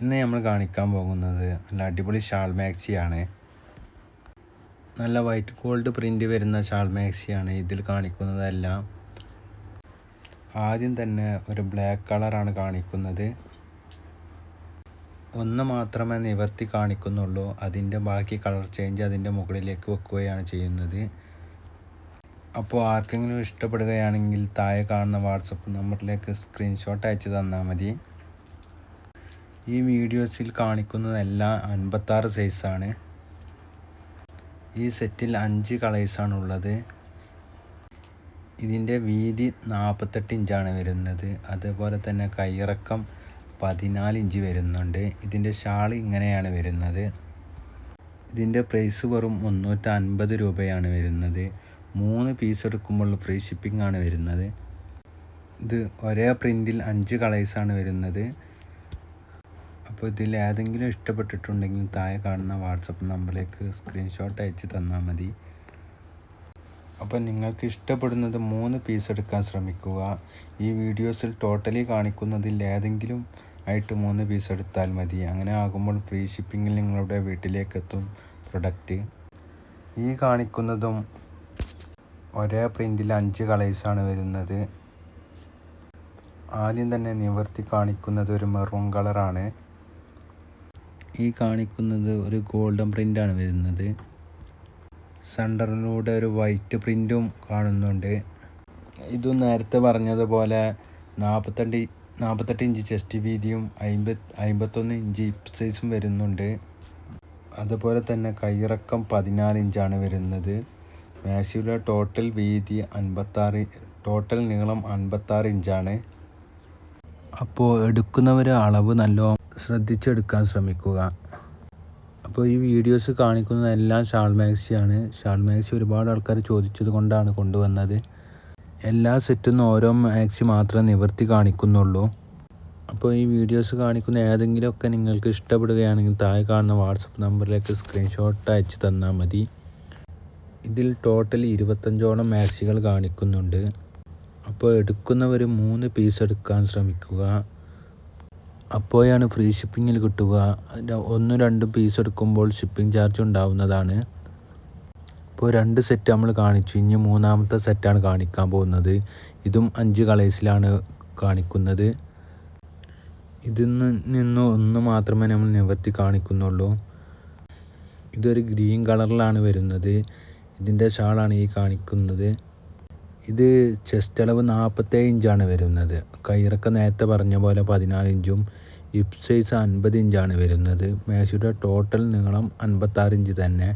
ഇന്ന് നമ്മൾ കാണിക്കാൻ പോകുന്നത് നല്ല അടിപൊളി ഷാൾ മാക്സിയാണ്. നല്ല വൈറ്റ് ഗോൾഡ് പ്രിൻ്റ് വരുന്ന ഷാൾ മാക്സിയാണ് ഇതിൽ കാണിക്കുന്നതെല്ലാം. ആദ്യം തന്നെ ഒരു ബ്ലാക്ക് കളറാണ് കാണിക്കുന്നത്. ഒന്ന് മാത്രമേ നിവർത്തി കാണിക്കുന്നുള്ളൂ. അതിൻ്റെ ബാക്കി കളർ ചേഞ്ച് അതിൻ്റെ മുകളിലേക്ക് വെക്കുകയാണ് ചെയ്യുന്നത്. അപ്പോൾ ആർക്കെങ്കിലും ഇഷ്ടപ്പെടുകയാണെങ്കിൽ താഴെ കാണുന്ന വാട്സപ്പ് നമ്പറിലേക്ക് സ്ക്രീൻഷോട്ട് അയച്ച് തന്നാൽ മതി. ഈ വീഡിയോസിൽ കാണിക്കുന്നതെല്ലാം 56 സൈസാണ്. ഈ സെറ്റിൽ 5 കളേഴ്സാണ് ഉള്ളത്. ഇതിൻ്റെ വീതി 48 ഇഞ്ചാണ് വരുന്നത്. അതുപോലെ തന്നെ കൈയിറക്കം 14 ഇഞ്ച് വരുന്നുണ്ട്. ഇതിൻ്റെ ഷാൾ ഇങ്ങനെയാണ് വരുന്നത്. ഇതിൻ്റെ പ്രൈസ് വെറും 350 രൂപയാണ് വരുന്നത്. 3 പീസ് എടുക്കുമ്പോൾ ഫ്രീ ഷിപ്പിംഗ് ആണ് വരുന്നത്. ഇത് ഒരേ പ്രിൻറ്റിൽ 5 കളേഴ്സാണ് വരുന്നത്. അപ്പോൾ ഇതിൽ ഏതെങ്കിലും ഇഷ്ടപ്പെട്ടിട്ടുണ്ടെങ്കിൽ താഴെ കാണുന്ന വാട്സപ്പ് നമ്പറിലേക്ക് സ്ക്രീൻഷോട്ട് അയച്ച് തന്നാൽ മതി. അപ്പോൾ നിങ്ങൾക്ക് ഇഷ്ടപ്പെടുന്നത് 3 പീസ് എടുക്കാൻ ശ്രമിക്കുക. ഈ വീഡിയോസിൽ ടോട്ടലി കാണിക്കുന്നതിൽ ഏതെങ്കിലും ആയിട്ട് 3 പീസ് എടുത്താൽ മതി. അങ്ങനെ ആകുമ്പോൾ ഫ്രീ ഷിപ്പിങ്ങിൽ നിങ്ങളുടെ വീട്ടിലേക്ക് എത്തും പ്രൊഡക്റ്റ്. ഈ കാണിക്കുന്നതും ഒരേ പ്രിൻറ്റിൽ 5 കളേഴ്സാണ് വരുന്നത്. ആദ്യം തന്നെ നിവർത്തി കാണിക്കുന്നത് ഒരു മെറൂൺ കളറാണ്. ഈ കാണിക്കുന്നത് ഒരു ഗോൾഡൻ പ്രിൻ്റാണ് വരുന്നത്. സെൻറ്ററിലൂടെ ഒരു വൈറ്റ് പ്രിൻറ്റും കാണുന്നുണ്ട്. ഇതും നേരത്തെ പറഞ്ഞതുപോലെ 48 ഇഞ്ച് ചെസ്റ്റ് വീതിയും 51 ഇഞ്ച് ഹിപ്പ് സൈസും വരുന്നുണ്ട്. അതുപോലെ തന്നെ കൈയിറക്കം 14 ഇഞ്ചാണ് വരുന്നത്. മാക്സിയുടെ ടോട്ടൽ വീതി 56, ടോട്ടൽ നീളം 56 ഇഞ്ചാണ്. അപ്പോൾ എടുക്കുന്നവർ അളവ് നല്ലോണം ശ്രദ്ധിച്ചെടുക്കാൻ ശ്രമിക്കുക. അപ്പോൾ ഈ വീഡിയോസ് കാണിക്കുന്നതെല്ലാം ഷാൾ മാക്സിയാണ്. ഷാൾ മാക്സി ഒരുപാട് ആൾക്കാർ ചോദിച്ചത് കൊണ്ടാണ് കൊണ്ടുവന്നത്. എല്ലാ സെറ്റിൽ നിന്നും ഓരോ മാക്സി മാത്രമേ നിവർത്തി കാണിക്കുന്നുള്ളൂ. അപ്പോൾ ഈ വീഡിയോസ് കാണിക്കുന്ന ഏതെങ്കിലുമൊക്കെ നിങ്ങൾക്ക് ഇഷ്ടപ്പെടുകയാണെങ്കിൽ താഴെ കാണുന്ന വാട്സപ്പ് നമ്പറിലേക്ക് സ്ക്രീൻഷോട്ട് അയച്ച് തന്നാൽ മതി. ഇതിൽ ടോട്ടൽ 25ഓളം മാക്സികൾ കാണിക്കുന്നുണ്ട്. അപ്പോൾ എടുക്കുന്നവർ 3 പീസ് എടുക്കാൻ ശ്രമിക്കുക. അപ്പോഴാണ് ഫ്രീ ഷിപ്പിങ്ങിൽ കിട്ടുക. 1-2 പീസ് എടുക്കുമ്പോൾ ഷിപ്പിംഗ് ചാർജ് ഉണ്ടാവുന്നതാണ്. ഇപ്പോൾ 2 സെറ്റ് നമ്മൾ കാണിച്ചു. ഇനി 3-ാമത്തെ സെറ്റാണ് കാണിക്കാൻ പോകുന്നത്. ഇതും 5 കളേഴ്സിലാണ് കാണിക്കുന്നത്. ഇതിൽ നിന്ന് 1 മാത്രമേ നമ്മൾ നിവർത്തി കാണിക്കുന്നുള്ളൂ. ഇതൊരു ഗ്രീൻ കളറിലാണ് വരുന്നത്. ഇതിൻ്റെ ഷാളാണ് ഈ കാണിക്കുന്നത്. ഇത് ചെസ്റ്റ് അളവ് 47 ഇഞ്ചാണ് വരുന്നത്. കൈയിറക്കം നേരത്തെ പറഞ്ഞ പോലെ 14 ഇഞ്ചും ഹിപ്പ് സൈസ് 50 ഇഞ്ചാണ് വരുന്നത്. മാക്സിയുടെ ടോട്ടൽ നീളം 56 ഇഞ്ച് തന്നെ.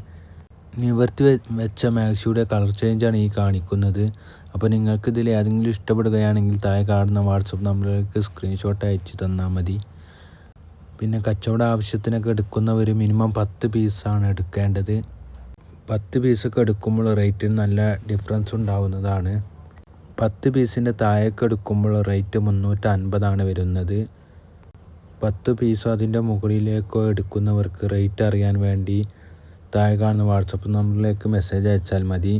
നിവർത്തി വെച്ച മാക്സിയുടെ കളർ ചേഞ്ചാണ് ഈ കാണിക്കുന്നത്. അപ്പോൾ നിങ്ങൾക്ക് ഇതിൽ ഏതെങ്കിലും ഇഷ്ടപ്പെടുകയാണെങ്കിൽ താഴെ കാണുന്ന വാട്സപ്പ് നമ്പറിലേക്ക് സ്ക്രീൻഷോട്ട് അയച്ച് തന്നാൽ മതി. പിന്നെ കച്ചവട ആവശ്യത്തിനൊക്കെ എടുക്കുന്നവർ മിനിമം 10 പീസാണ് എടുക്കേണ്ടത്. 10 പീസൊക്കെ എടുക്കുമ്പോൾ റേറ്റിന് നല്ല ഡിഫറൻസ് ഉണ്ടാവുന്നതാണ്. 10 പീസിൻ്റെ താഴേക്ക് എടുക്കുമ്പോൾ റേറ്റ് 350 വരുന്നത്. 10 പീസോ അതിൻ്റെ മുകളിലേക്കോ എടുക്കുന്നവർക്ക് റേറ്റ് അറിയാൻ വേണ്ടി താഴെ കാണുന്ന വാട്സപ്പ് നമ്പറിലേക്ക് മെസ്സേജ് അയച്ചാൽ മതി.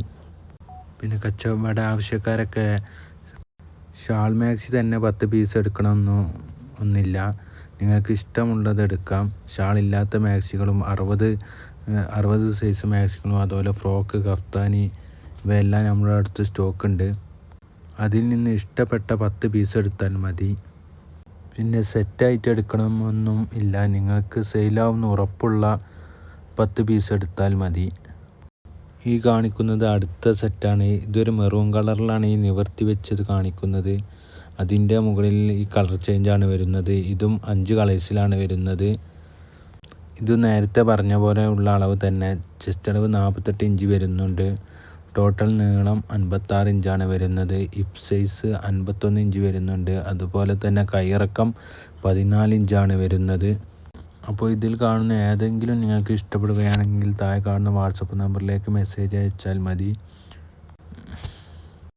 പിന്നെ കച്ചവട ആവശ്യക്കാരൊക്കെ ഷാൾ മാക്സി തന്നെ 10 പീസ് എടുക്കണമെന്നൊന്നുമില്ല. നിങ്ങൾക്ക് ഇഷ്ടമുള്ളത് എടുക്കാം. ഷാൾ ഇല്ലാത്ത മാക്സികളും 60 സൈസ് മാക്സികളും അതുപോലെ ഫ്രോക്ക്, കഫ്താനി ഇവയെല്ലാം നമ്മുടെ അടുത്ത് സ്റ്റോക്ക് ഉണ്ട്. അതിൽ നിന്ന് ഇഷ്ടപ്പെട്ട 10 പീസ് എടുത്താൽ മതി. പിന്നെ സെറ്റായിട്ട് എടുക്കണമെന്നൊന്നും ഇല്ല. നിങ്ങൾക്ക് സെയിലാവുന്ന ഉറപ്പുള്ള 10 പീസ് എടുത്താൽ മതി. ഈ കാണിക്കുന്നത് അടുത്ത സെറ്റാണ്. ഇതൊരു മെറൂൺ കളറിലാണ് ഈ നിവർത്തി വെച്ചത് കാണിക്കുന്നത്. അതിൻ്റെ മുകളിൽ ഈ കളർ ചേഞ്ചാണ് വരുന്നത്. ഇതും 5 കളേഴ്സിലാണ് വരുന്നത്. ഇത് നേരത്തെ പറഞ്ഞ പോലെ ഉള്ള അളവ് തന്നെ. ചെസ്റ്റ് അളവ് 48 ഇഞ്ച് വരുന്നുണ്ട്. ടോട്ടൽ നീളം 56 ഇഞ്ചാണ് വരുന്നത്. ഹിപ്പ് സൈസ് 51 ഇഞ്ച് വരുന്നുണ്ട്. അതുപോലെ തന്നെ കൈയിറക്കം 14 ഇഞ്ചാണ് വരുന്നത്. അപ്പോൾ ഇതിൽ കാണുന്ന ഏതെങ്കിലും നിങ്ങൾക്ക് ഇഷ്ടപ്പെടുകയാണെങ്കിൽ താഴെ കാണുന്ന വാട്സപ്പ് നമ്പറിലേക്ക് മെസ്സേജ് അയച്ചാൽ മതി.